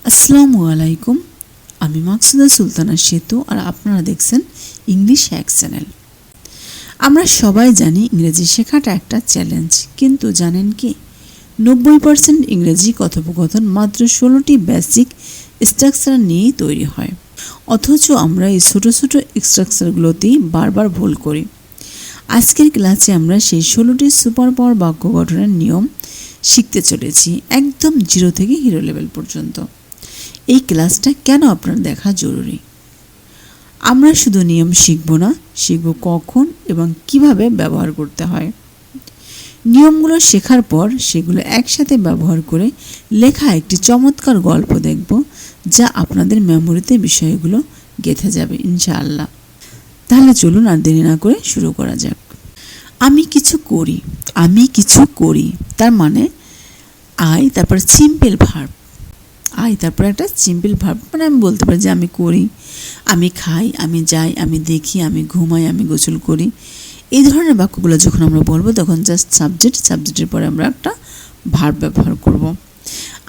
আসসালামু আলাইকুম। আমি মাকসুদা সুলতানা সেতু আর আপনারা দেখছেন ইংলিশ হ্যাক চ্যানেল। আমরা সবাই জানি ইংরেজি শেখাটা একটা চ্যালেঞ্জ, কিন্তু জানেন কি 90% ইংরেজি কথোপকথন মাত্র 16টি বেসিক স্ট্রাকচার নিয়েই তৈরি হয়। অথচ আমরা এই ছোট ছোট স্ট্রাকচারগুলোতেই বারবার ভুল করি। আজকের ক্লাসে আমরা সেই 16টি সুপার পাওয়ার বাক্য গঠনের নিয়ম শিখতে চলেছি, একদম জিরো থেকে হিরো লেভেল পর্যন্ত। এই ক্লাসটা কেন আপনার দেখা জরুরি? আমরা শুধু নিয়ম শিখব না, শিখব কখন এবং কিভাবে ব্যবহার করতে হয়। নিয়মগুলো শেখার পর সেগুলো একসাথে ব্যবহার করে লেখা একটি চমৎকার গল্প দেখব, যা আপনাদের মেমোরিতে বিষয়গুলো গেঁথে যাবে ইনশাআল্লাহ। তাহলে চলুন আর দেরি না করে শুরু করা যাক। আমি কিছু করি তার মানে আই, তারপর সিম্পল ভার্ব। আই তারপর একটা সিম্পল ভার্ব, মানে আমি বলতে পারি যে আমি করি, আমি খাই, আমি যাই, আমি দেখি, আমি ঘুমাই, আমি গোসল করি। এই ধরনের বাক্যগুলো যখন আমরা বলবো তখন জাস্ট সাবজেক্টের পরে আমরা একটা ভার্ব ব্যবহার করব।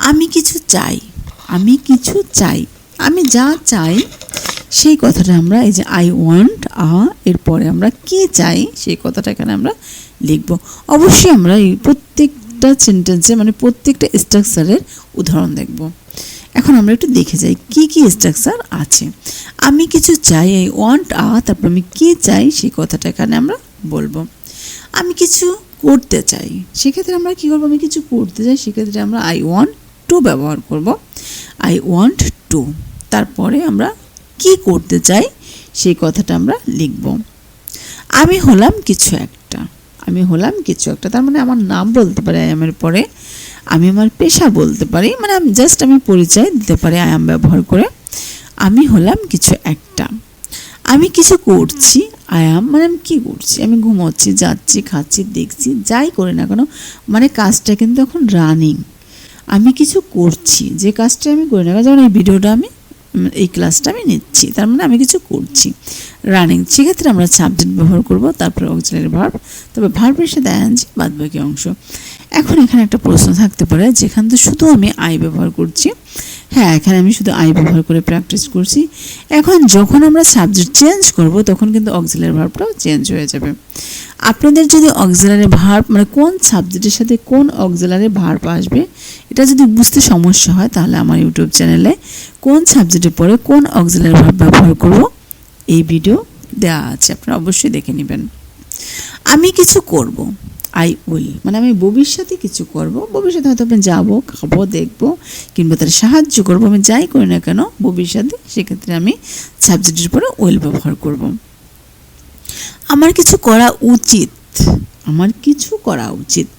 আমি কিছু চাই, আমি যা চাই সেই কথাটা আমরা এই যে আই ওয়ান্ট এরপরে আমরা কি চাই সেই কথাটা এখানে আমরা লিখব। অবশ্যই আমরা এই প্রত্যেকটা সেন্টেন্সে মানে প্রত্যেকটা স্ট্রাকচারের উদাহরণ দেখব। এখন আমরা একটু দেখে যাই কি কি স্ট্রাকচার আছে। আমি কিছু চাই, এই ওয়ান্ট তারপর আমি কি চাই সেই কথাটা এখানে আমরা বলবো। আমি কিছু করতে চাই, সেক্ষেত্রে আমরা কি করবো? আমি কিছু করতে চাই, সেক্ষেত্রে আমরা আই ওয়ান্ট টু ব্যবহার করব। আই ওয়ান্ট টু, তারপরে আমরা কি করতে চাই সেই কথাটা আমরা লিখব। আমি হলাম কিছু একটা, তার মানে আমার নাম বলতে পারি আই এর পরে, আমি আমার পেশা বলতে পারি, মানে আমি জাস্ট আমি পরিচয় দিতে পারি আই এম ব্যবহার করে। আমি হলাম কিছু একটা। আমি কিছু করছি, আই এম মানে আমি কী করছি? আমি ঘুমোচ্ছি, যাচ্ছি, খাচ্ছি, দেখছি, যাই করি না কেন, মানে কাজটা কিন্তু এখন রানিং। আমি কিছু করছি, যে কাজটা আমি করি না কেন, যেমন এই ভিডিওটা আমি এই ক্লাসটা আমি নিচ্ছি, তার মানে আমি কিছু করছি রানিং। সেক্ষেত্রে আমরা সাবজেক্ট ব্যবহার করব, তারপরে অক্সিলারি ভার্ব, তবে ভার্বের সাথে আইএনজি বাদবাকি অংশ। এখন এখানে একটা প্রশ্ন থাকতে পারে, যেখান থেকে শুধু আমি আই ব্যবহার করছি। হ্যাঁ, এখানে আমি শুধু আই ব্যবহার করে প্র্যাকটিস করছি। এখন যখন আমরা সাবজেক্ট চেঞ্জ করব তখন কিন্তু অক্সিলারি ভার্বটাও চেঞ্জ হয়ে যাবে। আপনাদের যদি অক্সিলারি ভার্ব মানে কোন সাবজেক্টের সাথে কোন অক্সিলারি ভার্ব আসবে এটা যদি বুঝতে সমস্যা হয়, তাহলে আমার ইউটিউব চ্যানেলে কোন সাবজেক্টের পরে কোন অক্সিলারি ভার্ব ব্যবহার করব এই ভিডিও দেওয়া আছে, আপনারা অবশ্যই দেখে নেবেন। আমি কিছু করব, আই উইল মানে আমি ভবিষ্যতে কিছু করব। ভবিষ্যতে হয়তো আমি যাবো, খাবো, দেখবো, কিংবা তার সাহায্য করবো, আমি যাই করি না কেন ভবিষ্যতে, সেক্ষেত্রে আমি সাবজেক্টের পরে উইল ব্যবহার করব। আমার কিছু করা উচিত,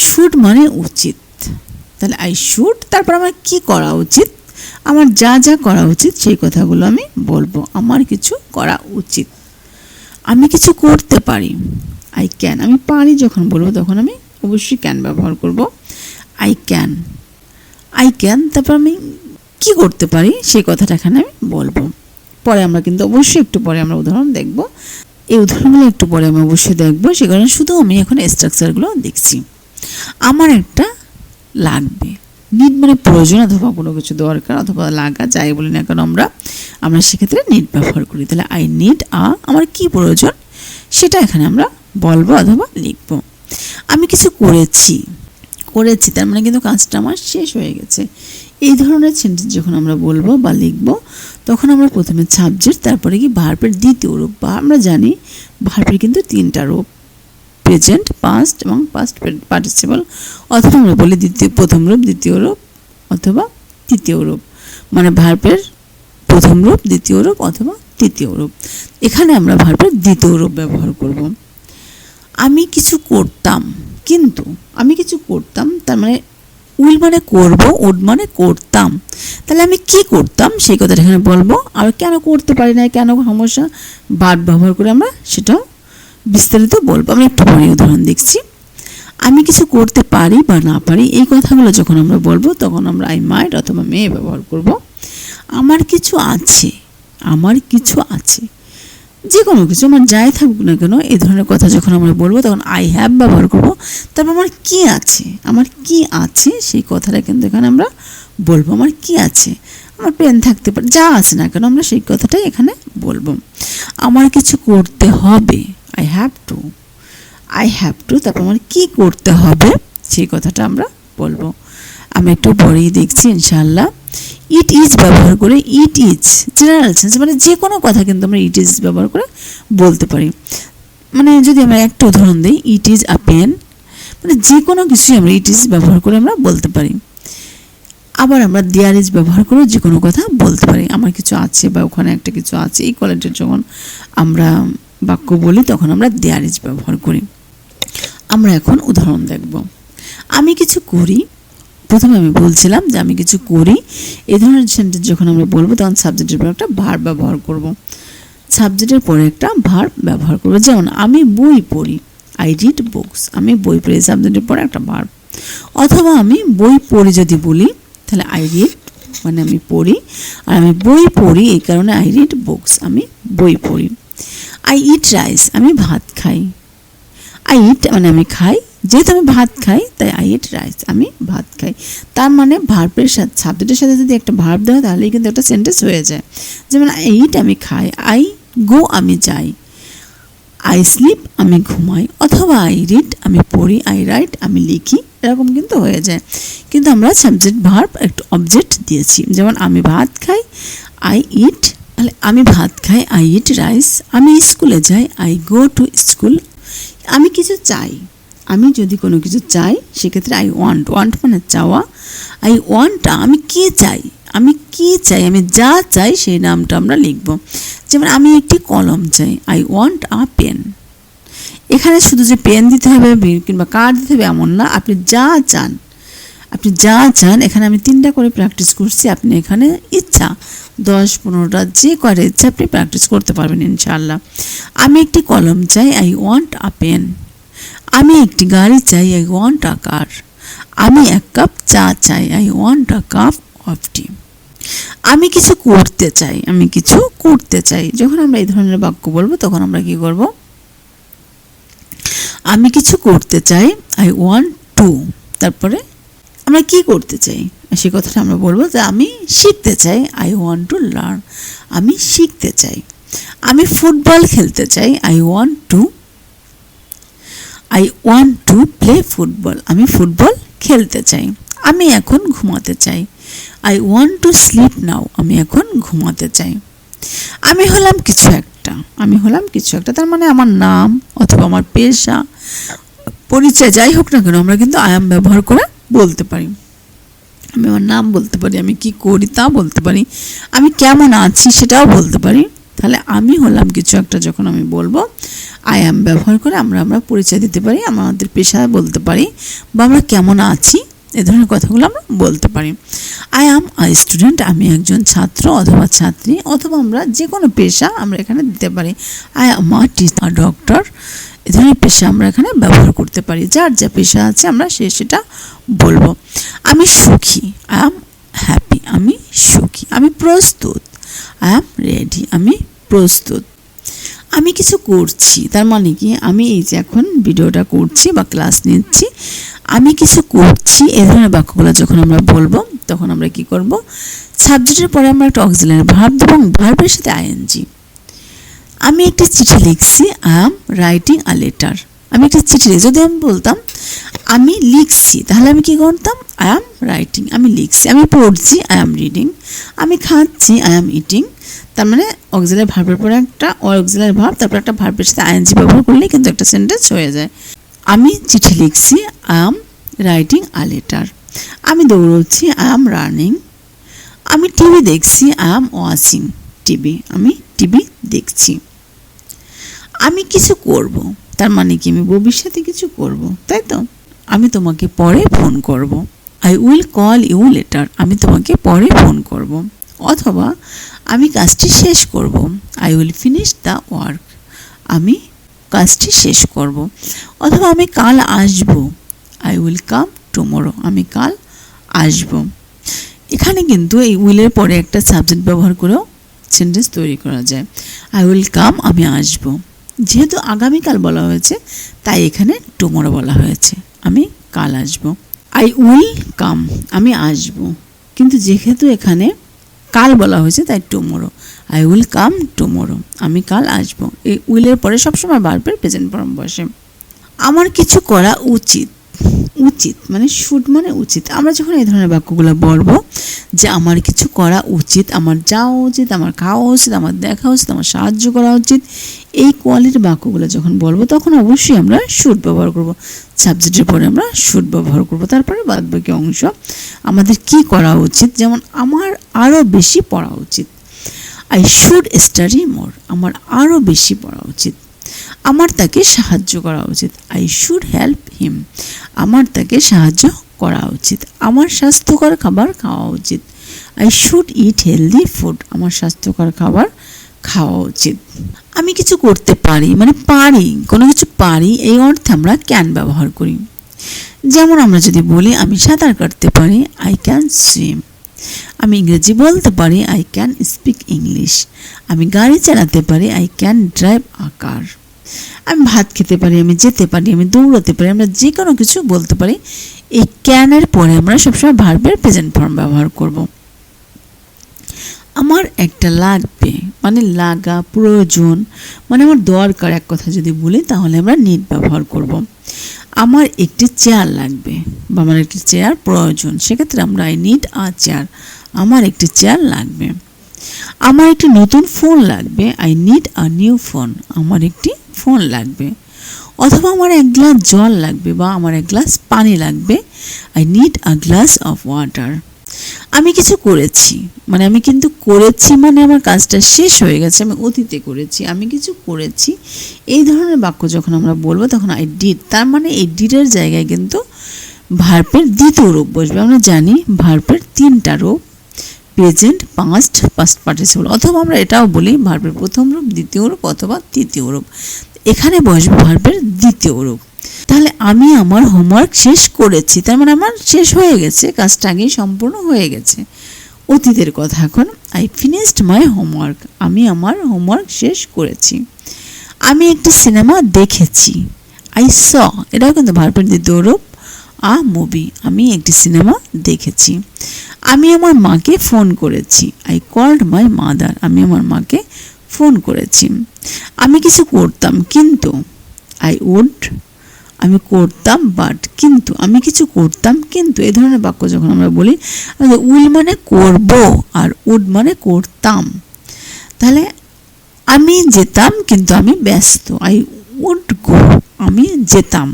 শুড মানে উচিত, তাহলে আই শুড, তারপর আমার কি করা উচিত, আমার যা যা করা উচিত সেই কথাগুলো আমি বলবো। আমার কিছু করা উচিত। আমি কিছু করতে পারি, আই ক্যান, আমি পারি যখন বলবো তখন আমি অবশ্যই ক্যান ব্যবহার করব। আই ক্যান, তারপর আমি কি করতে পারি সেই কথাটা এখানে আমি বলবো। পরে আমরা কিন্তু অবশ্যই একটু পরে আমরা উদাহরণ দেখব, এই উদাহরণগুলো একটু পরে আমি অবশ্যই দেখবো, সে কারণে শুধু আমি এখন স্ট্রাকচারগুলো দেখছি। আমার একটা লাগবে, নিড মানে প্রয়োজন অথবা কোনো কিছু দরকার অথবা লাগা, যাই বলি না কেন আমরা সেক্ষেত্রে নিড ব্যবহার করি। তাহলে আই নিড আমার কি প্রয়োজন সেটা এখানে আমরা বলবো অথবা লিখবো। আমি কিছু করেছি, তার মানে কিন্তু কাজটা আমার শেষ হয়ে গেছে। এই ধরনের সেন্টেন্স যখন আমরা বলবো বা লিখবো তখন আমরা প্রথমে সাবজেক্ট, তারপরে কি ভার্বের দ্বিতীয় রূপ, বা আমরা জানি ভার্বের কিন্তু 3টা রূপ, প্রেজেন্ট, পাস্ট এবং পাস্ট পার্টিসিপল, অথবা আমরা বলি প্রথম রূপ, দ্বিতীয় রূপ অথবা তৃতীয় রূপ, মানে ভার্বের প্রথম রূপ, দ্বিতীয় রূপ অথবা তৃতীয় রূপ। এখানে আমরা ভার্বের দ্বিতীয় রূপ ব্যবহার করব। আমি কিছু করতাম, তার মানে উইল মানে করব, উড মানে করতাম, তাহলে আমি কি করতাম সেই কথাটা এখানে বলবো। আর কেন করতে পারি না, কেন সমস্যা, ভার্ব ব্যবহার করে আমরা সেটাও বিস্তারিত বলবো। আমরা একটু পরে উদাহরণ দেখছি। আমি কিছু করতে পারি বা না পারি এই কথাগুলো যখন আমরা বলবো তখন আমরা আই মাইট অথবা মে ব্যবহার করব। আমার কিছু আছে, যে কোনো কিছু আমার যাই থাকুক না কেন এই ধরনের কথা যখন আমরা বলবো তখন আই হ্যাভ ব্যবহার করব। তারপর আমার কি আছে, আমার কি আছে সেই কথাটা কিন্তু এখানে আমরা বলবো। আমার কি আছে, আমার পেন থাকতে পারে, যা আছে না কেন আমরা সেই কথাটাই এখানে বলবো। আমার কিছু করতে হবে, I have two, I have two, তারপর আমার কি করতে হবে সেই কথাটা আমরা বলবো। আমি একটু পরেই দেখছি ইনশাআল্লাহ। ইট ইজ ব্যবহার করে, ইট ইজ জেনারেল সেন্স, মানে যে কোনো কথা কিন্তু আমরা ইট ইজ ব্যবহার করে বলতে পারি। মানে যদি আমরা একটা উদাহরণ দিই, ইট ইজ আ পেন, মানে যে কোনো কিছুই আমরা ইট ইজ ব্যবহার করে আমরা বলতে পারি। আবার আমরা দেয়ার ইজ ব্যবহার করে যে কোনো কথা বলতে পারি। আমার কিছু আছে বা ওখানে একটা কিছু আছে, এই কোয়ালিটির যখন আমরা বাক্য বলি তখন আমরা দেয়ার ইজ ব্যবহার করি। আমরা এখন উদাহরণ দেখব। আমি কিছু করি, প্রথমে আমি বলছিলাম যে আমি কিছু করি, এই ধরনের সেন্টেন্স যখন আমরা বলবো তখন সাবজেক্টের পরে একটা ভার্ব ব্যবহার করব। সাবজেক্টের পরে একটা ভার্ব ব্যবহার করব। যেমন আমি বই পড়ি, আই রিড বুকস, আমি বই পড়ি, সাবজেক্টের পরে একটা ভার্ব। অথবা আমি বই পড়ি যদি বলি তাহলে আই রিড মানে আমি পড়ি, আর আমি বই পড়ি এই কারণে আই রিড বুকস, আমি বই পড়ি। আই ইট রাইস, আমি ভাত খাই, আই ইট মানে আমি খাই, যেহেতু আমি ভাত খাই তাই আই ইট রাইস, আমি ভাত খাই। তার মানে ভার্বের সাথে সাবজেক্টের সাথে যদি একটা ভার্ব দেওয়া তাহলেই কিন্তু একটা সেন্টেন্স হয়ে যায়। যেমন আই ইট আমি খাই, আই গো আমি যাই, আই স্লিপ আমি ঘুমাই, অথবা আই রিড আমি পড়ি, আই রাইট আমি লিখি, এরকম কিন্তু হয়ে যায়। কিন্তু আমরা সাবজেক্ট ভার্ব একটু অবজেক্ট দিয়েছি। যেমন আমি ভাত খাই, আই ইট, তাহলে আমি ভাত খাই, আই ইট রাইস। আমি স্কুলে যাই, আই গো টু স্কুল। আমি কিছু চাই, আমি যদি কোনো কিছু চাই সেক্ষেত্রে আই ওয়ান্ট, ওয়ান্ট মানে চাওয়া, আই ওয়ান্ট, আমি কি চাই, আমি কি চাই, আমি যা চাই সেই নামটা আমরা লিখব। যেমন আমি একটি কলম চাই, আই ওয়ান্ট আ পেন। এখানে শুধু যে পেন দিতে হবে কিংবা কার্ড দিতে হবে এমন না, আপনি যা চান, আপনি যা চান। এখানে আমি 3টা করে প্র্যাকটিস করছি, আপনি এখানে ইচ্ছা 10-15টা যে কয়টা ইচ্ছা আপনি প্র্যাকটিস করতে পারবেন ইনশাআল্লাহ। আমি একটি কলম চাই, আই ওয়ান্ট আ পেন। আমি একটি গাড়ি চাই, আই ওয়ান্ট আ কার। আমি এক কাপ চা চাই, I want a cup of tea. আমি কিছু করতে চাই, আমি কিছু করতে চাই। যখন আমরা এই ধরনের বাক্য বলবো তখন আমরা কি করব, আমি কিছু করতে চাই, আই ওয়ান্ট টু, তারপরে আমরা কি করতে চাই সে কথাটা আমরা বলবো যে আমি শিখতে চাই, আই ওয়ান্ট টু লার্ন, আমি শিখতে চাই। আমি ফুটবল খেলতে চাই, I want to play football, আমি ফুটবল খেলতে চাই। আমি এখন ঘুমাতে চাই, I want to sleep now, আমি এখন ঘুমাতে চাই। আমি হলাম কিছু একটা, আমি হলাম কিছু একটা, তার মানে আমার নাম অথবা আমার পেশা, পরিচয় যাই হোক না কেন আমরা কিন্তু আই অ্যাম ব্যবহার করে বলতে পারি। আমি আমার নাম বলতে পারি, আমি কি করি তা বলতে পারি, আমি কেমন আছি সেটাও বলতে পারি। তাহলে আমি হলাম কিছু একটা যখন আমি বলবো আই অ্যাম ব্যবহার করে আমরা পরিচয় দিতে পারি, আমাদের পেশা বলতে পারি, বা আমরা কেমন আছি এ ধরনের কথাগুলো আমরা বলতে পারি। আই অ্যাম আ স্টুডেন্ট, আমি একজন ছাত্র অথবা ছাত্রী, অথবা আমরা যে কোনো পেশা আমরা এখানে দিতে পারি। I am a teacher, doctor, এ ধরনের পেশা আমরা এখানে ব্যবহার করতে পারি। যার যা পেশা আছে আমরা সেটা বলবো। আমি সুখী, আই অ্যাম হ্যাপি, আমি সুখী। আমি প্রস্তুত, আই অ্যাম রেডি, আমি প্রস্তুত। আমি কিছু করছি, তার মানে কি আমি এই যে এখন ভিডিওটা করছি বা ক্লাস নিচ্ছি, আমি কিছু করছি, এই ধরনের বাক্যগুলো যখন আমরা বলবো তখন আমরা কি করব, সাবজেক্টের পরে আমরা একটা অক্সিলারি ভার্ব দেব এবং ভার্বের সাথে আইএনজি। আমি একটা চিঠি লিখছি, I am writing a letter, আমি একটা চিঠি লিখছি। যদি আমি বলতাম আমি লিখছি তাহলে আমি কি করতাম, আই অ্যাম রাইটিং, আমি লিখছি। আমি পড়ছি, আই অ্যাম রিডিং। আমি খাচ্ছি, আই অ্যাম ইটিং। তার মানে অক্সিলারি ভার্বের পরে একটা অক্সিলারি ভার্ব, তারপর একটা ভার্বের সাথে আইএনজি ব্যবহার করলেই কিন্তু একটা সেন্টেন্স হয়ে যায়। আমি চিঠি লিখছি, I am writing a letter. আমি দৌড়চ্ছি, আই অ্যাম রানিং। আমি টিভি দেখছি, আই অ্যাম ওয়াচিং টিভি, আমি টিভি দেখছি। আমি কিছু করব, তার মানে কি আমি ভবিষ্যতে কিছু করব, তাই তো। আমি তোমাকে পরে ফোন করব, I will call you later, আমি তোমাকে পরে ফোন করব। অথবা আমি কাজটি শেষ করব, I will finish the work, আমি কাজটি শেষ করব। অথবা আমি কাল আসব, আই উইল কাম টুমরো, আমি কাল আসব। এখানে কিন্তু এই উইলের পরে একটা সাবজেক্ট ব্যবহার করেও সেন্টেন্স তৈরি করা যায়। আই উইল কাম, আমি আসব। যেহেতু আগামীকাল বলা হয়েছে তাই এখানে টুমরো বলা হয়েছে, আমি কাল আসব। আই উইল কাম, আমি আসব, কিন্তু যেহেতু এখানে কাল বলা হয়েছে তাই tomorrow. I will come tomorrow, আমি কাল আসব। এই উইলের পরে সবসময় ভার্বের প্রেজেন্ট ফর্ম বসে। আমার কিছু করা উচিত, উচিত মানে শুড মানে উচিত। আমরা যখন এই ধরনের বাক্যগুলো বলবো যে আমার কিছু করা উচিত, আমার যাওয়া উচিত, আমার খাওয়া উচিত, আমার দেখা উচিত, আমার সাহায্য করা উচিত, এই কোয়ালিটির বাক্যগুলো যখন বলবো তখন অবশ্যই আমরা শুড ব্যবহার করব। সাবজেক্টের পরে আমরা শুড ব্যবহার করব। তারপরে বাদবাকি অংশ আমাদের কি করা উচিত, যেমন আমার আরও বেশি পড়া উচিত। আই শুড স্টাডি মোর, আমার আরও বেশি পড়া উচিত। আমার তাকে সাহায্য করা উচিত। আই শুড হেল্প হিম, আমার তাকে সাহায্য করা উচিত। আমার স্বাস্থ্যকর খাবার খাওয়া উচিত। I should eat healthy food, আমার স্বাস্থ্যকর খাবার খাওয়া উচিত। আমি কিছু করতে পারি মানে পারি, কোনো কিছু পারি, এই অর্থে আমরা ক্যান ব্যবহার করি। যেমন আমরা যদি বলি আমি সাঁতার কাটতে পারি, আই ক্যান সুইম। আমি ইংরেজি বলতে পারি, আই ক্যান স্পিক ইংলিশ। আমি গাড়ি চালাতে পারি, আই ক্যান ড্রাইভ আ কার। আমি ভাত খেতে পারি, আমি যেতে পারি, আমি দৌড়াতে পারি, আমরা যে কোনো কিছু বলতে পারি। এই ক্যানের পরে আমরা সবসময় ভার্বের প্রেজেন্ট ফর্ম ব্যবহার করব। আমার একটা লাগবে মানে লাগা, প্রয়োজন মানে আমার দরকার, এক কথা যদি বলি তাহলে আমরা নিড ব্যবহার করব। আমার একটি চেয়ার লাগবে বা আমার একটি চেয়ার প্রয়োজন, সেক্ষেত্রে আমরা আই নিড আ চেয়ার, আমার একটি চেয়ার লাগবে। আমার একটি নতুন ফোন লাগবে, I need a new phone, আমার একটি ফোন লাগবে। অথবা আমার এক গ্লাস জল লাগবে বা আমার এক গ্লাস পানি লাগবে, I need a glass of water. আমি কিছু করেছি মানে আমি কিন্তু করেছি মানে আমার কাজটা শেষ হয়ে গেছে, আমি অতীতে করেছি, আমি কিছু করেছি, এই ধরনের বাক্য যখন আমরা বলবো তখন আই ডিড, তার মানে এই ডিডের জায়গায় কিন্তু ভার্বের দ্বিতীয় রূপ বসবে। আমরা জানি ভার্বের তিনটা রূপ, প্রেজেন্ট, পাস্ট, পাস্ট পার্টিসিপল, অথবা আমরা এটাও বলি ভার্বের প্রথম রূপ, দ্বিতীয় রূপ অথবা তৃতীয় রূপ। এখানে বসবে ভার্বের দ্বিতীয় রূপ। তাহলে আমি আমার হোমওয়ার্ক শেষ করেছি, তার মানে আমার শেষ হয়ে গেছে, কাজটা আগেই সম্পূর্ণ হয়ে গেছে, অতীতের কথা। এখন আই ফিনিশড মাই হোমওয়ার্ক, আমি আমার হোমওয়ার্ক শেষ করেছি। আমি একটি সিনেমা দেখেছি, আই স, এটাও কিন্তু ভার্বের দ্বিতীয় রূপ, আ মুভি, আমি একটি সিনেমা দেখেছি। আমি আমার মাকে ফোন করেছি, আই কল্ড মাই মাদার, আমি আমার মাকে ফোন করেছি। আমি কিছু করতাম কিন্তু, আই উড, আমি করতাম বাট, কিন্তু আমি কিছু করতাম কিন্তু, এই ধরনের বাক্য যখন আমরা বলি উইল মানে করব আর উড মানে করতাম। তাহলে আমি যেতাম কিন্তু আমি ব্যস্ত, আই উড গো, আমি যেতাম,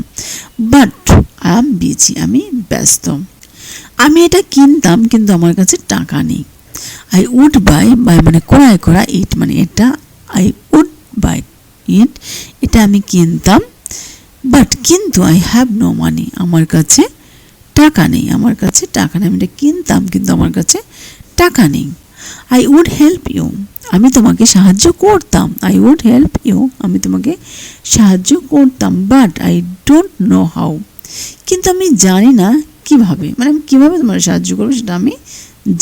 বাট আই এম বিজি, আমি ব্যস্ত। আমি এটা কিনতাম কিন্তু আমার কাছে টাকা নেই, আই উড বাই, বাই মানে ক্রয় করা, ইট মানে এটা, আই উড বাই ইট, এটা আমি কিনতাম, বাট কিন্তু আই হ্যাভ নো মানি, আমার কাছে টাকা নেই, আমার কাছে টাকা নেই, আমি এটা কিনতাম কিন্তু আমার কাছে টাকা নেই। আই উড হেল্প ইউ, আমি তোমাকে সাহায্য করতাম, আই উড হেল্প ইউ, আমি তোমাকে সাহায্য করতাম, but I don't know how, কিন্তু আমি জানি না কিভাবে, মানে আমি কীভাবে তোমার সাহায্য করবো সেটা আমি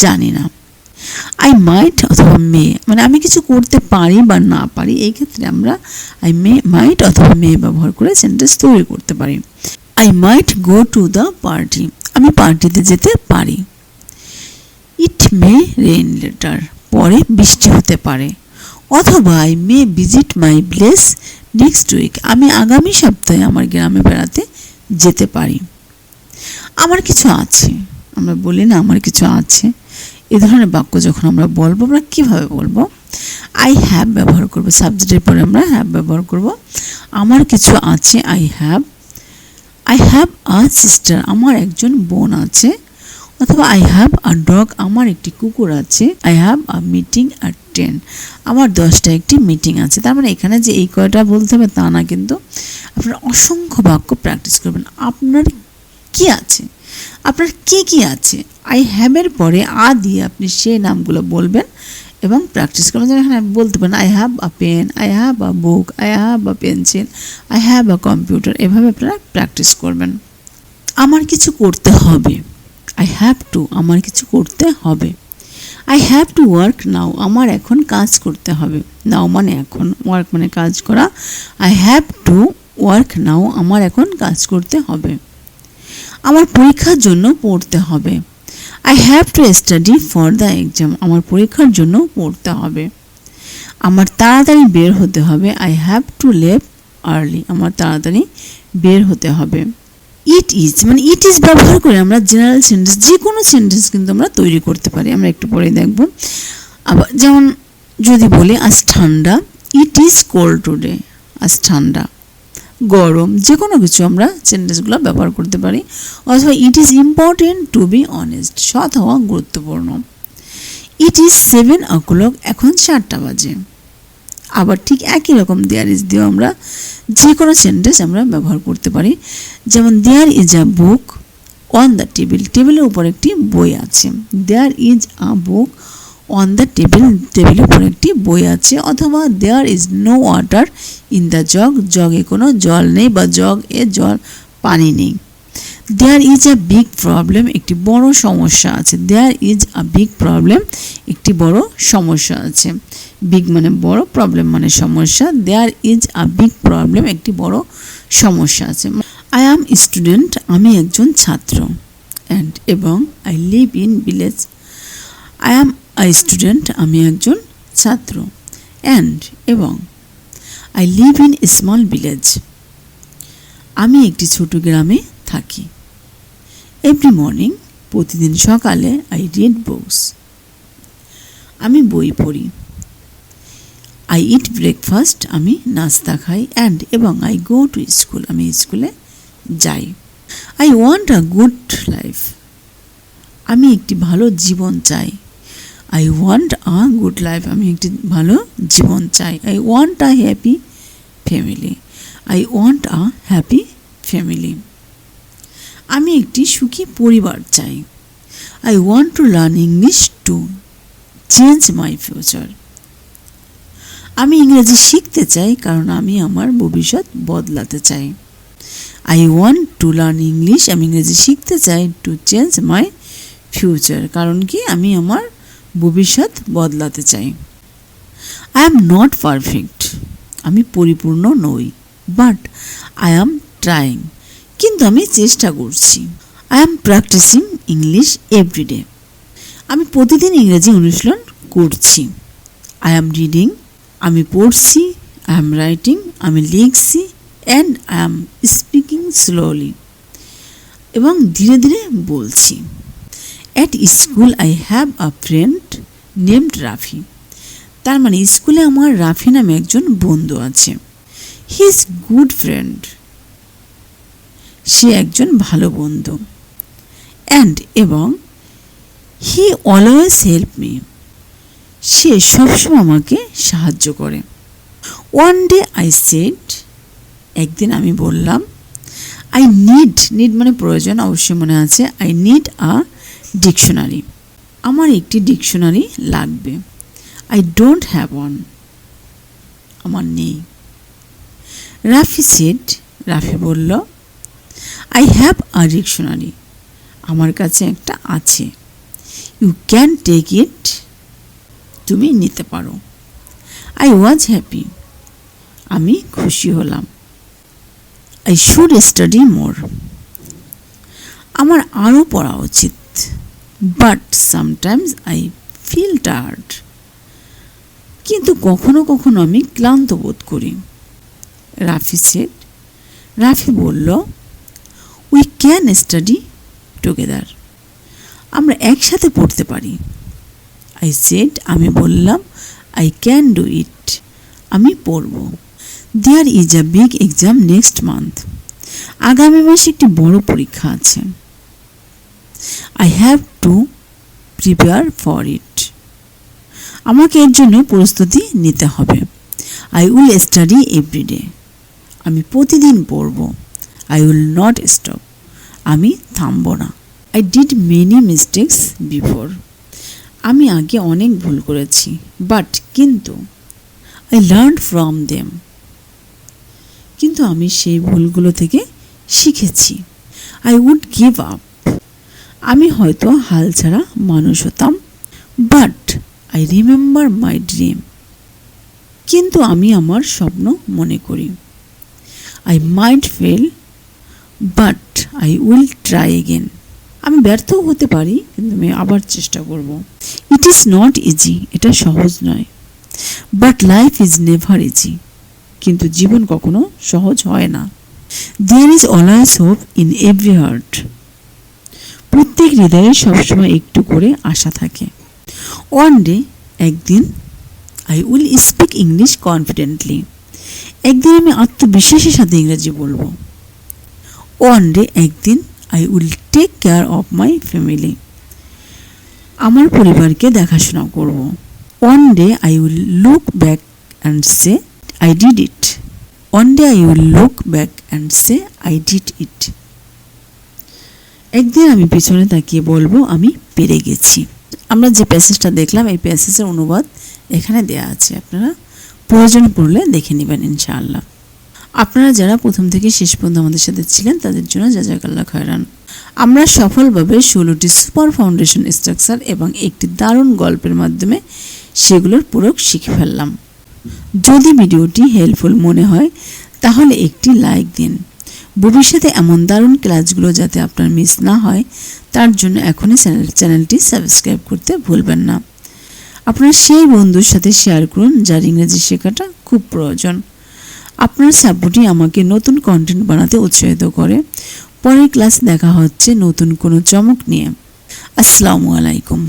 জানি না। আই মাইট অথবা মে, মানে আমি কিছু করতে পারি বা না পারি, এই ক্ষেত্রে আমরা আই মে, মাইট অথবা মে ব্যবহার করে সেন্টেন্স তৈরি করতে পারি। I might go to the party, আমি পার্টিতে যেতে পারি। ইট মে রেইন লেটার, পরে বৃষ্টি হতে পারে। অথবা I may visit my place next week, আমি আগামী সপ্তাহে আমার গ্রামে বেড়াতে যেতে পারি। আমার কিছু আছে, আমরা বলি না আমার কিছু আছে, এই ধরনের বাক্য যখন আমরা বলবো আমরা কীভাবে বলবো, আই হ্যাভ ব্যবহার করবো, সাবজেক্টের পরে আমরা হ্যাভ ব্যবহার করব। আমার কিছু আছে, আই হ্যাভ আ সিস্টার, আমার একজন বোন আছে। অথবা আই হ্যাভ আ ডগ, আমার একটি কুকুর আছে। I have a meeting at 10, আমার 10টা একটি মিটিং আছে। তার মানে এখানে যে এই কয়টা বলতে হবে তা না, কিন্তু আপনারা অসংখ্য বাক্য প্র্যাকটিস করবেন। আপনার কি আছে, আপনার কি আছে, আই হ্যাভের পরে আ দিয়ে আপনি সেই নামগুলো বলবেন এবং প্র্যাকটিস করবেন। যেমন এখানে বলতে পারেন I have a pen, I have a book, I have a pencil, I have a computer, এভাবে আপনারা প্র্যাকটিস করবেন। আমার কিছু করতে হবে, আই হ্যাভ টু, আমার কিছু করতে হবে। আই হ্যাভ টু ওয়ার্ক নাও, আমার এখন কাজ করতে হবে। নাও মানে এখন, ওয়ার্ক মানে কাজ করা। আই হ্যাভ টু ওয়ার্ক নাও, আমার এখন কাজ করতে হবে। আমার পরীক্ষার জন্য পড়তে হবে। I have to study for the exam, আমার পরীক্ষার জন্য পড়তে হবে। আমার তাড়াতাড়ি বের হতে হবে। I have to leave early, আমার তাড়াতাড়ি বের হতে হবে। ইট ইজ মানে ইট ইজ ব্যবহার করে আমরা জেনারেল সেন্টেন্স, যে কোনো সেন্টেন্স কিন্তু আমরা তৈরি করতে পারি। আমরা একটু পরে দেখব। আবার যেমন যদি বলি আজ ঠান্ডা, ইট ইজ কোল্ড টুডে, আজ ঠান্ডা, গরম, যে কোনো কিছু আমরা সেন্টেন্সগুলো ব্যবহার করতে পারি। অথবা it is important to be honest, সৎ হওয়া গুরুত্বপূর্ণ। ইট ইজ 7 o'clock, এখন 7টা বাজে। আবার ঠিক একই রকম দেয়ার ইজ দিয়েও আমরা যে কোনো সেন্টেন্স আমরা ব্যবহার করতে পারি। যেমন there is a book on the table, টেবিলের উপর একটি বই আছে। There is a book on the table, টেবিলের উপর একটি বই আছে। অথবা there is no water in the jug, জগে কোনো জল নেই বা জগ এ জল পানি নেই। There is a big problem, একটি বড় সমস্যা আছে। There is a big problem, একটি বড় সমস্যা আছে। বিগ মানে বড়, প্রবলেম মানে সমস্যা। There is a big problem, একটি বড় সমস্যা আছে। আই অ্যাম স্টুডেন্ট, আমি একজন ছাত্র। অ্যান্ড এবং I live in village, I am a student, আমি একজন ছাত্র। অ্যান্ড এবং I live in small village, আমি একটি ছোট গ্রামে থাকি। এভরি মর্নিং, প্রতিদিন সকালে আই রিড বুকস, আমি বই পড়ি। আই ইট ব্রেকফাস্ট, আমি নাস্তা খাই। অ্যান্ড এবং আই গো টু স্কুল, আমি স্কুলে যাই। I want a good life, আমি একটি ভালো জীবন চাই। I want a good life, আমি একটি ভালো জীবন চাই। I want a happy family, I want a happy family, আমি একটি সুখী পরিবার চাই। I want to learn English to change my future, আমি ইংরেজি শিখতে চাই কারণ আমি আমার ভবিষ্যৎ বদলাতে চাই। I want to learn English, আমি ইংরেজি শিখতে চাই। টু চেঞ্জ মাই ফিউচার, কারণ কি আমি আমার ভবিষ্যৎ বদলাতে চাই। আই অ্যাম নট পারফেক্ট, আমি পরিপূর্ণ নই। বাট আই অ্যাম ট্রাইং, কিন্তু আমি চেষ্টা করছি। I am practising English every day, আমি প্রতিদিন ইংরেজি অনুশীলন করছি। আই অ্যাম রিডিং, আমি পড়ছি। আই অ্যাম রাইটিং, আমি লিখছি। And I am speaking slowly, এবং ধীরে ধীরে বলছি। At school I have a friend named Rafi, তার মানে স্কুলে আমার রাফি নামে একজন বন্ধু আছে। হি ইজ গুড ফ্রেন্ড, সে একজন ভালো বন্ধু। অ্যান্ড এবং হি অলওয়েজ হেল্প মি, সে সবসময় আমাকে সাহায্য করে। ওয়ান ডে আই সেড, একদিন আমি বললাম। আই নিড, নিড মানে প্রয়োজন, অবশ্যই মনে আছে। আই নিড আ ডিকশনারি, আমার একটি ডিকশনারি লাগবে। আই ডোন্ট হ্যাভ ওয়ান, আমার নেই। রাফি সেড, রাফি বলল। আই হ্যাভ আ ডিকশনারি, আমার কাছে একটা আছে। ইউ ক্যান টেক ইট, তুমি নিতে পারো। আই ওয়াজ হ্যাপি, আমি খুশি হলাম। আই শুড স্টাডি মোর, আমার আরও পড়া উচিত। But sometimes I feel tired, কিন্তু কখনো কখনো আমি ক্লান্ত বোধ করি। রাফি সেড, রাফি বলল। উই ক্যান স্টাডি টুগেদার, আমরা একসাথে পড়তে পারি। আই সেড, আমি বললাম। আই ক্যান ডু ইট, আমি পড়ব। There is a big exam next month, আগামী মাসে একটি বড় পরীক্ষা আছে। I have to prepare for it, আমাকে এর জন্য প্রস্তুতি নিতে হবে। আই উইল স্টাডি এভরিডে, আমি প্রতিদিন পড়ব। আই উইল নট স্টপ, আমি থামব না। I did many mistakes before, আমি আগে অনেক ভুল করেছি। বাট কিন্তু আই লার্ন ফ্রম দেম, কিন্তু আমি সেই ভুলগুলো থেকে শিখেছি। আই উড গিভ আপ, আমি হয়তো হাল ছাড়া মানুষ হতাম। But I remember my dream, কিন্তু আমি আমার স্বপ্ন মনে করি। I might fail but I will try again, আমি ব্যর্থও হতে পারি কিন্তু আমি আবার চেষ্টা করব। ইট ইজ নট ইজি, এটা সহজ নয়। But life is never easy, কিন্তু জীবন কখনো সহজ হয় না। There is always hope in every heart, প্রত্যেক হৃদয়ে সবসময় একটু করে আশা থাকে। ওয়ান ডে, একদিন, I will speak English confidently, একদিন আমি আত্মবিশ্বাসের সাথে ইংরেজি বলবো। ওয়ান ডে, একদিন, I will take care of my family, আমার পরিবারকে দেখাশোনা করব। One day I will look back and say I did it, one day I will look back and say I did ইট, একদিন আমি পিছনে তাকিয়ে বলবো আমি পেরে গেছি। আমরা যে প্যাসেজটা দেখলাম এই প্যাসেজের অনুবাদ এখানে দেয়া আছে, আপনারা প্রয়োজন পড়লে দেখে নেবেন ইনশাআল্লাহ। আপনারা যারা প্রথম থেকে শেষ পর্যন্ত আমাদের সাথে ছিলেন তাদের জন্য জাযাকাল্লাহ খায়রান। আমরা সফলভাবে 16টি সুপার ফাউন্ডেশন স্ট্রাকচার এবং একটি দারুণ গল্পের মাধ্যমে সেগুলোর পুরক শিখে ফেললাম। যদি ভিডিওটি হেল্পফুল মনে হয় তাহলে একটি লাইক দিন। ভবিষ্যতে এমন দারুণ ক্লাসগুলো যাতে আপনার মিস না হয় তার জন্য এখনই চ্যানেলটি সাবস্ক্রাইব করতে ভুলবেন না। আপনার সেই বন্ধুর সাথে শেয়ার করুন যার ইংরেজি শেখাটা খুব প্রয়োজন। আপনার সাপোর্টই আমাকে নতুন কন্টেন্ট বানাতে উৎসাহিত করে। পরের ক্লাস দেখা হচ্ছে নতুন কোনো চমক নিয়ে। আসসালামু আলাইকুম।